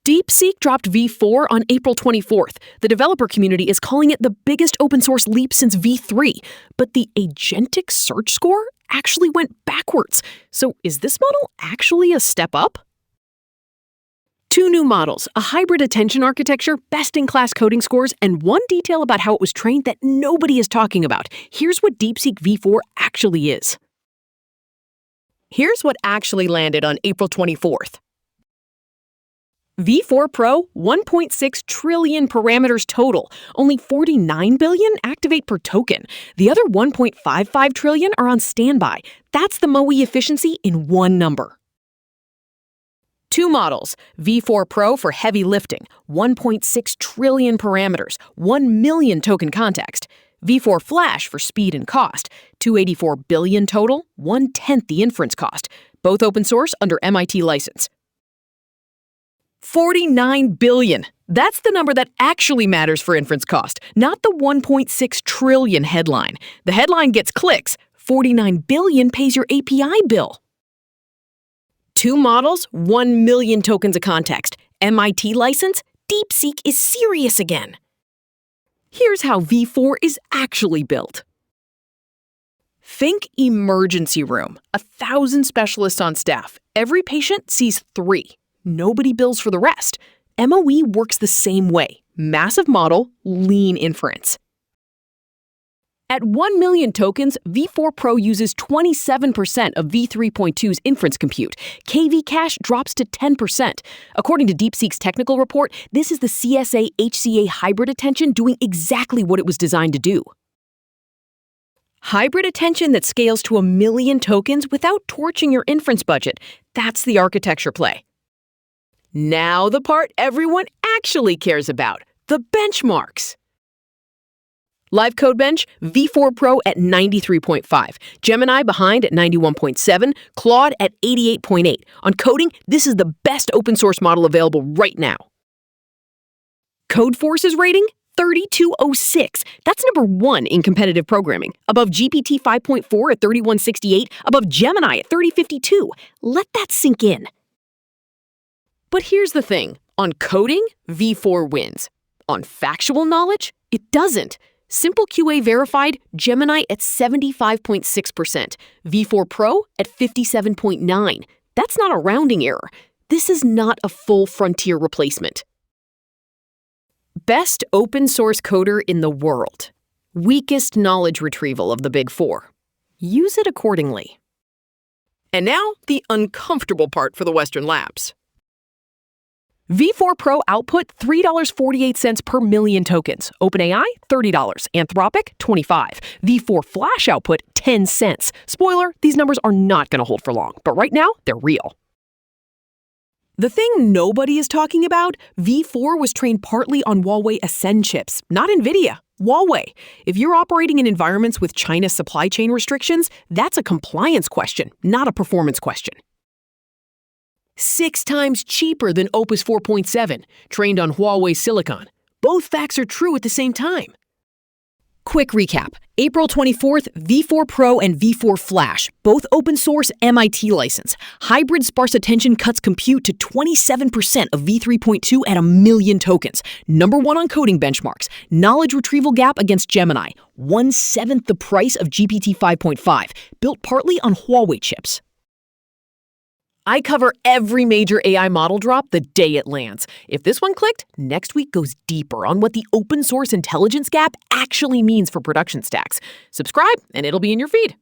DeepSeek dropped V4 on April 24th. The developer community is calling it the biggest open source leap since V3. But the agentic search score actually went backwards. So is this model actually a step up? Two new models, a hybrid attention architecture, best-in-class coding scores, and one detail about how it was trained that nobody is talking about. Here's what DeepSeek V4 actually is. Here's what actually landed on April 24th. V4 Pro, 1.6 trillion parameters total. Only 49 billion activate per token. The other 1.55 trillion are on standby. That's the MOE efficiency in one number. Two models, V4 Pro for heavy lifting, 1.6 trillion parameters, 1 million token context. V4 Flash for speed and cost, 284 billion total, 1/10 the inference cost. Both open source under MIT license. 49 billion. That's the number that actually matters for inference cost, not the 1.6 trillion headline. The headline gets clicks. 49 billion pays your API bill. Two models, 1 million tokens of context. MIT license, DeepSeek is serious again. Here's how V4 is actually built. Think emergency room. 1,000 specialists on staff. Every patient sees 3. Nobody bills for the rest. MOE works the same way. Massive model, lean inference. At 1 million tokens, V4 Pro uses 27% of V3.2's inference compute. KV cache drops to 10%. According to DeepSeek's technical report, this is the CSA-HCA hybrid attention doing exactly what it was designed to do. Hybrid attention that scales to 1 million tokens without torching your inference budget. That's the architecture play. Now the part everyone actually cares about, the benchmarks. Live code bench, V4 Pro at 93.5, Gemini behind at 91.7, Claude at 88.8. On coding, this is the best open source model available right now. Codeforce's rating, 3206. That's number 1 in competitive programming. Above GPT-5.4 at 3168, above Gemini at 3052. Let that sink in. But here's the thing. On coding, V4 wins. On factual knowledge, it doesn't. Simple QA verified, Gemini at 75.6%, V4 Pro at 57.9%. That's not a rounding error. This is not a full frontier replacement. Best open source coder in the world. Weakest knowledge retrieval of the big 4. Use it accordingly. And now, the uncomfortable part for the Western labs. V4 Pro output $3.48 per million tokens. OpenAI, $30. Anthropic, $25. V4 Flash output, 10 cents. Spoiler, these numbers are not going to hold for long, but right now, they're real. The thing nobody is talking about, V4 was trained partly on Huawei Ascend chips, not NVIDIA. Huawei. If you're operating in environments with China's supply chain restrictions, that's a compliance question, not a performance question. 6 times cheaper than Opus 4.7, trained on Huawei Silicon. Both facts are true at the same time. Quick recap. April 24th, V4 Pro and V4 Flash, both open source MIT license. Hybrid sparse attention cuts compute to 27% of V3.2 at 1 million tokens. Number 1 on coding benchmarks. Knowledge retrieval gap against Gemini. 1/7 the price of GPT-5.5. Built partly on Huawei chips. I cover every major AI model drop the day it lands. If this one clicked, next week goes deeper on what the open source intelligence gap actually means for production stacks. Subscribe, and it'll be in your feed.